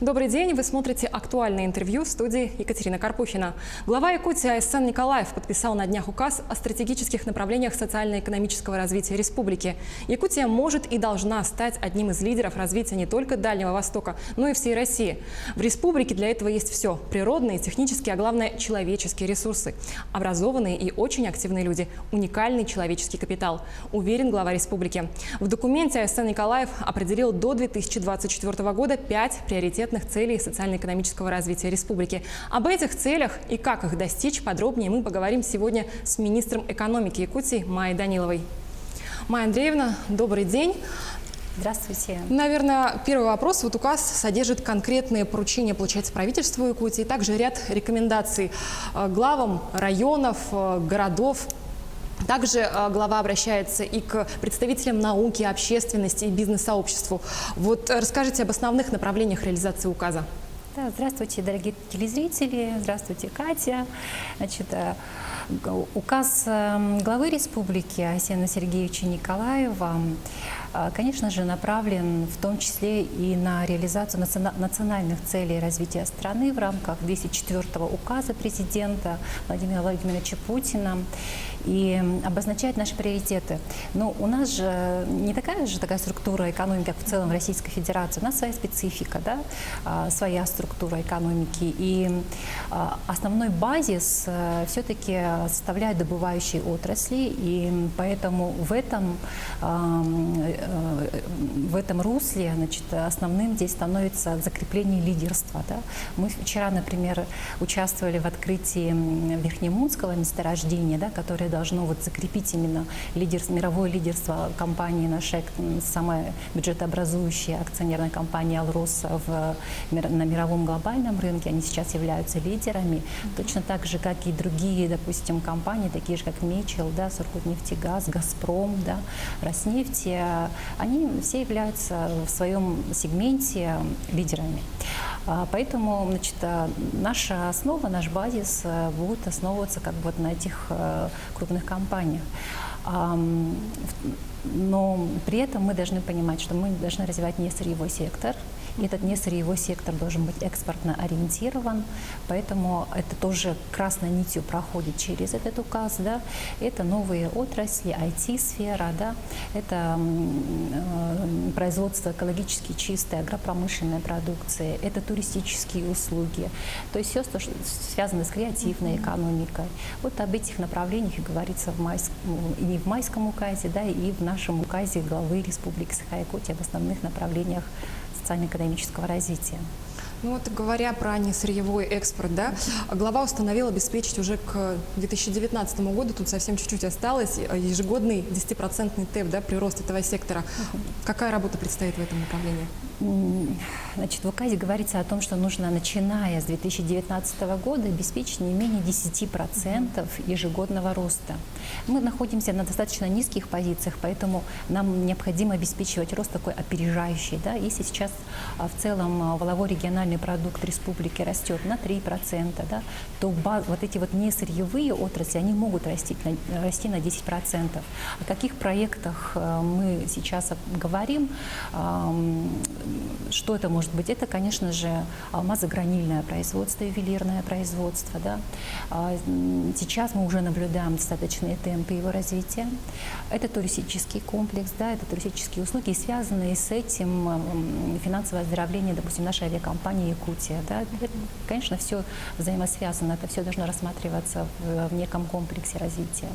Добрый день, вы смотрите актуальное интервью в студии Екатерина Карпухина. Глава Якутии Айсен Николаев подписал на днях указ о стратегических направлениях социально-экономического развития республики. Якутия может и должна стать одним из лидеров развития не только Дальнего Востока, но и всей России. В республике для этого есть все – природные, технические, а главное – человеческие ресурсы. Образованные и очень активные люди – уникальный человеческий капитал, уверен глава республики. В документе Айсен Николаев определил до 2024 года 5 приоритетных целей социально-экономического развития республики. Об этих целях и как их достичь подробнее мы поговорим сегодня с министром экономики Якутии Майей Даниловой. Майя Андреевна, добрый день. Здравствуйте. Наверное, первый вопрос. Вот указ содержит конкретные поручения, получается, правительству Якутии, также ряд рекомендаций главам районов, городов. Также глава обращается и к представителям науки, общественности и бизнес-сообществу. Вот расскажите об основных направлениях реализации указа. Да, здравствуйте, дорогие телезрители. Здравствуйте, Катя. Значит, указ главы республики Айсена Сергеевича Николаева, конечно же, направлен в том числе и на реализацию национальных целей развития страны в рамках 204-го указа президента Владимира Владимировича Путина и обозначает наши приоритеты. Но у нас же не такая структура экономики, как в целом в Российской Федерации. У нас своя специфика, да? Своя структура экономики. И основной базис все-таки составляют добывающие отрасли. И поэтому в этом русле, значит, основным здесь становится закрепление лидерства. Да? Мы вчера, например, участвовали в открытии Верхнемунского месторождения, да, которое должно вот закрепить именно мировое лидерство компании «Нашек», самая бюджетообразующая акционерная компания «Алрос» на мировом глобальном рынке. Они сейчас являются лидерами. Точно так же, как и другие, допустим, компании, такие же, как «Мечел», да, «Сургутнефтегаз», «Газпром», да, «Роснефть». Они все являются в своем сегменте лидерами. Поэтому, значит, наша основа, наш базис будет основываться как бы вот на этих крупных компаниях. Но при этом мы должны понимать, что мы должны развивать не сырьевой сектор. И этот несырьевой сектор должен быть экспортно ориентирован, поэтому это тоже красной нитью проходит через этот указ. Да? Это новые отрасли, IT-сфера, да? Это производство экологически чистой агропромышленной продукции, это туристические услуги, то есть все, что связано с креативной экономикой. Вот об этих направлениях и говорится и в майском указе, да, и в нашем указе главы Республики Саха-Якутия об основных направлениях социально-экономического развития. Ну вот, говоря про несырьевой экспорт, да, глава установила обеспечить уже к 2019 году, тут совсем чуть-чуть осталось, ежегодный 10% темп, да, прирост этого сектора. Какая работа предстоит в этом направлении? Значит, в указе говорится о том, что нужно, начиная с 2019 года, обеспечить не менее 10% ежегодного роста. Мы находимся на достаточно низких позициях, поэтому нам необходимо обеспечивать рост такой опережающий. Да? Если сейчас в целом валовой региональный продукт республики растет на 3%, да, то вот эти вот несырьевые отрасли, они могут расти на 10%. О каких проектах мы сейчас говорим? Что это может быть? Это, конечно же, алмазогранильное производство, ювелирное производство. Да? Сейчас мы уже наблюдаем достаточные темпы его развития. Это туристический комплекс, да, это туристические услуги, и связанные с этим финансовое оздоровление, допустим, нашей авиакомпании «Якутия». Да? Это, конечно, все взаимосвязано, это все должно рассматриваться в неком комплексе развития.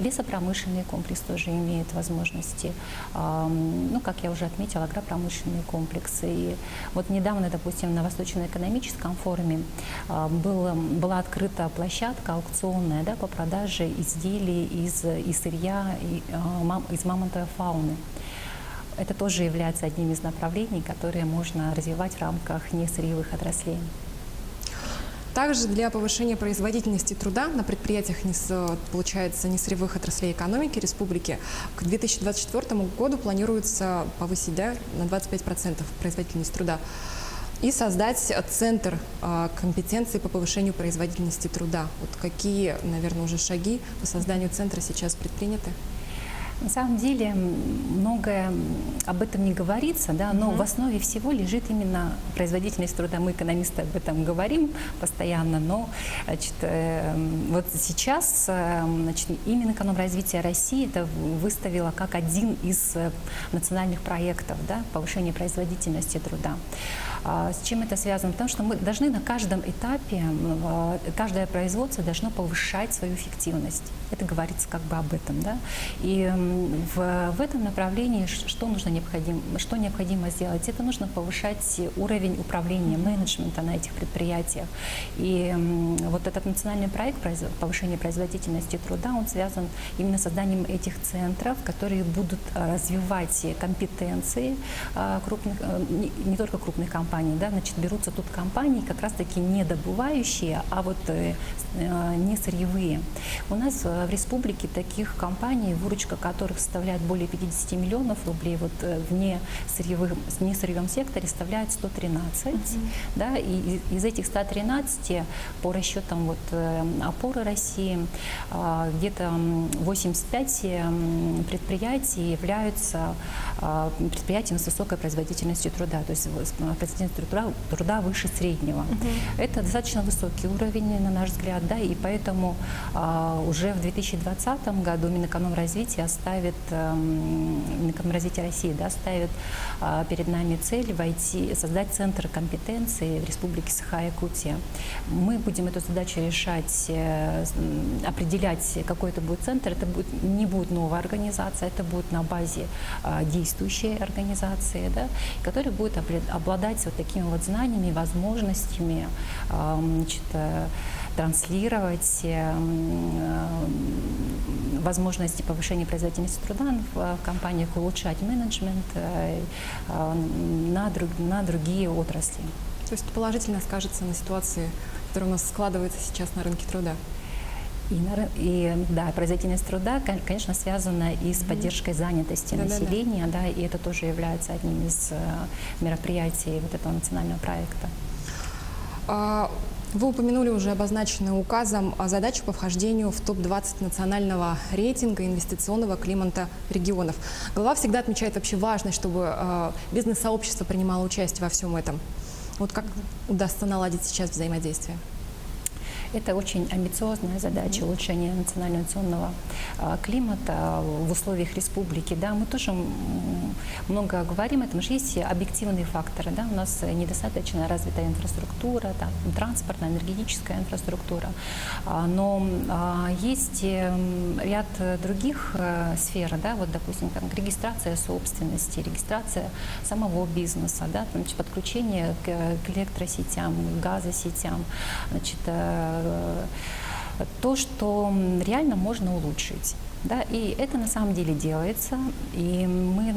Лесопромышленный комплекс тоже имеет возможности, ну, как я уже отметила, агропромышленные комплексы. И вот недавно, допустим, на Восточно-экономическом форуме была открыта площадка аукционная, да, по продаже изделий из сырья, из мамонтовой фауны. Это тоже является одним из направлений, которые можно развивать в рамках несырьевых отраслей. Также для повышения производительности труда на предприятиях, получается, несырьевых отраслей экономики республики к 2024 году планируется повысить, да, на 25% производительность труда и создать центр компетенции по повышению производительности труда. Вот какие, наверное, уже шаги по созданию центра сейчас предприняты? На самом деле многое об этом не говорится, да, но в основе всего лежит именно производительность труда. Мы, экономисты, об этом говорим постоянно, но значит, вот сейчас значит, именно Минэкономразвития России это выставило как один из национальных проектов, да, повышения производительности труда. С чем это связано? Потому что мы должны на каждом этапе, каждое производство должно повышать свою эффективность. Это говорится как бы об этом. Да? И в этом направлении что необходимо сделать? Это нужно повышать уровень управления, менеджмента на этих предприятиях. И вот этот национальный проект повышения производительности труда, он связан именно с созданием этих центров, которые будут развивать компетенции крупных, не только крупных компаний, да, значит, берутся тут компании как раз-таки не добывающие, а вот не сырьевые. У нас в республике таких компаний, выручка которых составляет более 50 миллионов рублей, вот в несырьевом секторе составляет 113. Да, и из этих 113 по расчетам вот, опоры России где-то 85 предприятий являются предприятиями с высокой производительностью труда, то есть производительность труда выше среднего. Это достаточно высокий уровень, на наш взгляд, да, и поэтому уже в 2020 году Минэкономразвития России, да, ставит перед нами цель создать центр компетенции в Республике Саха-Якутия. Мы будем эту задачу решать, определять, какой это будет центр. Это не будет новая организация, это будет на базе действующей организации, да, которая будет обладать вот такими вот знаниями, возможностями, значит, транслировать возможности повышения производительности труда в компаниях, улучшать менеджмент на другие отрасли. То есть положительно скажется на ситуации, которая у нас складывается сейчас на рынке труда? Да, производительность труда, конечно, связана и с поддержкой занятости населения, да, и это тоже является одним из мероприятий вот этого национального проекта. Вы упомянули уже обозначенную указом задачу по вхождению в топ-20 национального рейтинга инвестиционного климата регионов. Глава всегда отмечает вообще важность, чтобы бизнес-сообщество принимало участие во всем этом. Вот как удастся наладить сейчас взаимодействие? Это очень амбициозная задача улучшения национального инвестиционного климата в условиях республики. Да, мы тоже много говорим, это же есть объективные факторы. Да, у нас недостаточно развитая инфраструктура, да, транспортная, энергетическая инфраструктура. Но есть ряд других сфер, да, вот, допустим, там, регистрация собственности, регистрация самого бизнеса, да, там, подключение к электросетям, газосетям, значит, то, что реально можно улучшить. Да, и это на самом деле делается. И мы,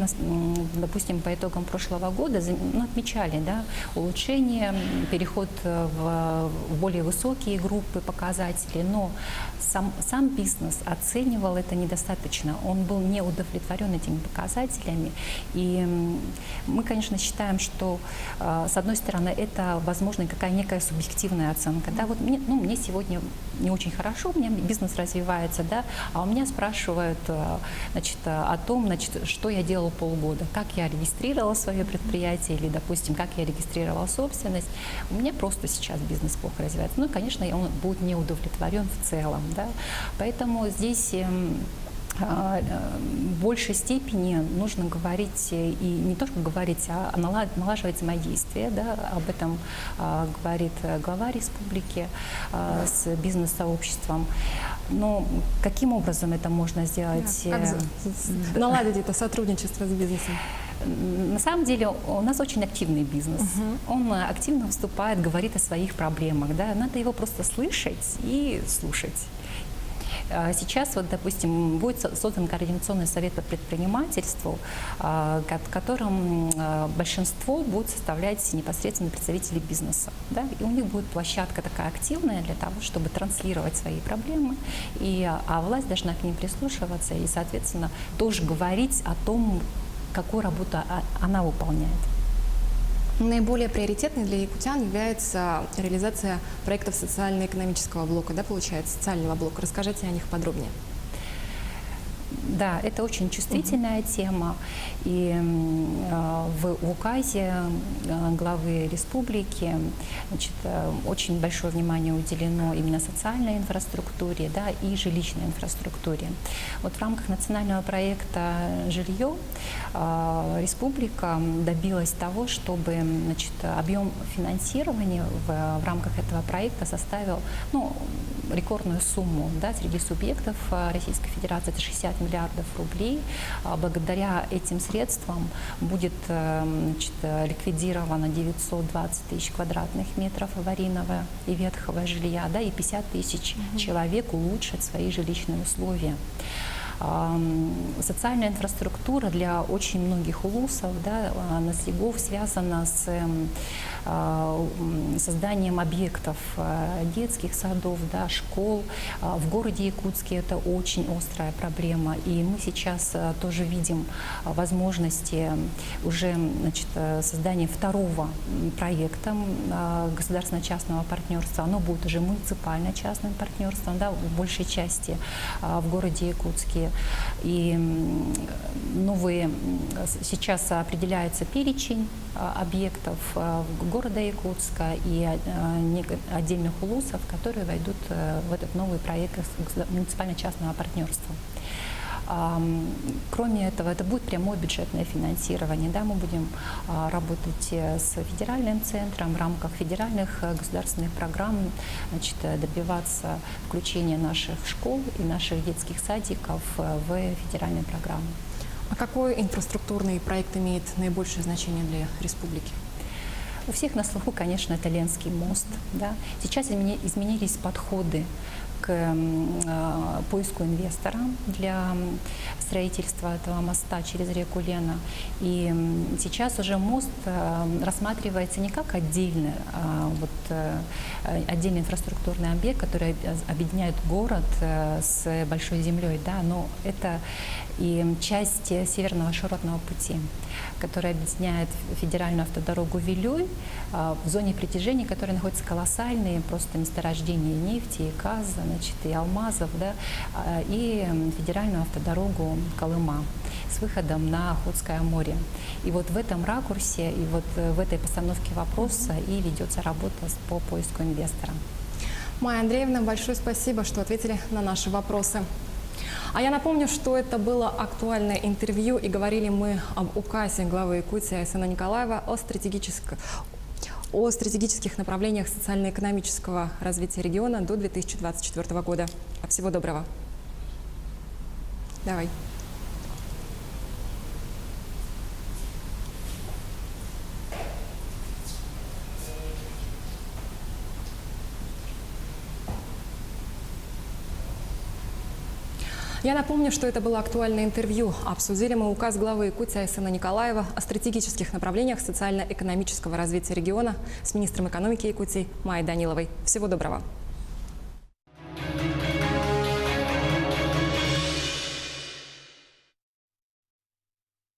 допустим, по итогам прошлого года отмечали, да, улучшение, переход в более высокие группы показателей, но сам бизнес оценивал это недостаточно. Он был не удовлетворен этими показателями. И мы, конечно, считаем, что, с одной стороны, это, возможно, некая субъективная оценка. Да, вот мне сегодня не очень хорошо, у меня бизнес развивается, да, а у меня спрашивают, значит, о том, значит, что я делала полгода, как я регистрировала свое предприятие или, допустим, как я регистрировала собственность. У меня просто сейчас бизнес плохо развивается. Ну и, конечно, он будет не удовлетворен в целом. Да? Поэтому здесь в большей степени нужно говорить, и не только говорить, а налаживать взаимодействие. Да? Об этом говорит глава республики с бизнес-сообществом. Но каким образом это можно сделать? Как наладить это сотрудничество с бизнесом? На самом деле у нас очень активный бизнес. Он активно выступает, говорит о своих проблемах. Да? Надо его просто слышать и слушать. Сейчас, вот, допустим, будет создан координационный совет по предпринимательству, в котором большинство будут составлять непосредственно представители бизнеса. Да? И у них будет площадка такая активная для того, чтобы транслировать свои проблемы, а власть должна к ним прислушиваться и, соответственно, тоже говорить о том, какую работу она выполняет. Наиболее приоритетной для якутян является реализация проектов социально-экономического блока, да, получается, социального блока. Расскажите о них подробнее. Да, это очень чувствительная тема, и в указе главы республики, значит, очень большое внимание уделено именно социальной инфраструктуре, да, и жилищной инфраструктуре. Вот в рамках национального проекта «Жилье» республика добилась того, чтобы, значит, объем финансирования в рамках этого проекта составил, ну, рекордную сумму, да, среди субъектов Российской Федерации, это 60 миллиардов рублей. Благодаря этим средствам будет, значит, ликвидировано 920 тысяч квадратных метров аварийного и ветхого жилья, да, и 50 тысяч человек улучшат свои жилищные условия. Социальная инфраструктура для очень многих улусов, да, наследников связана с созданием объектов детских садов, да, школ. В городе Якутске это очень острая проблема, и мы сейчас тоже видим возможности уже, значит, создания второго проекта государственно-частного партнерства. Оно будет уже муниципально-частным партнерством, да, в большей части в городе Якутске. И новые, сейчас определяется перечень объектов города Якутска и отдельных улусов, которые войдут в этот новый проект муниципально-частного партнерства. Кроме этого, это будет прямое бюджетное финансирование. Да, мы будем работать с федеральным центром в рамках федеральных государственных программ, значит, добиваться включения наших школ и наших детских садиков в федеральные программы. А какой инфраструктурный проект имеет наибольшее значение для республики? У всех на слуху, конечно, это Ленский мост. Да. Сейчас изменились подходы к поиску инвестора для строительства этого моста через реку Лена. И сейчас уже мост рассматривается не как отдельный инфраструктурный объект, который объединяет город с большой землей, да, но это и часть Северного широтного пути, которая объединяет федеральную автодорогу Вилюй, в зоне притяжения, которой находятся колоссальные просто месторождения нефти, и газа, значит, и алмазов, да, и федеральную автодорогу Колыма с выходом на Охотское море. И вот в этом ракурсе, и вот в этой постановке вопроса и ведется работа по поиску инвестора. Майя Андреевна, большое спасибо, что ответили на наши вопросы. А я напомню, что это было актуальное интервью, и говорили мы об указе главы Якутии Айсена Николаева о стратегических направлениях социально-экономического развития региона до 2024 года. Всего доброго. Давай. Я напомню, что это было актуальное интервью. Обсудили мы указ главы Якутии Айсена Николаева о стратегических направлениях социально-экономического развития региона с министром экономики Якутии Майей Даниловой. Всего доброго.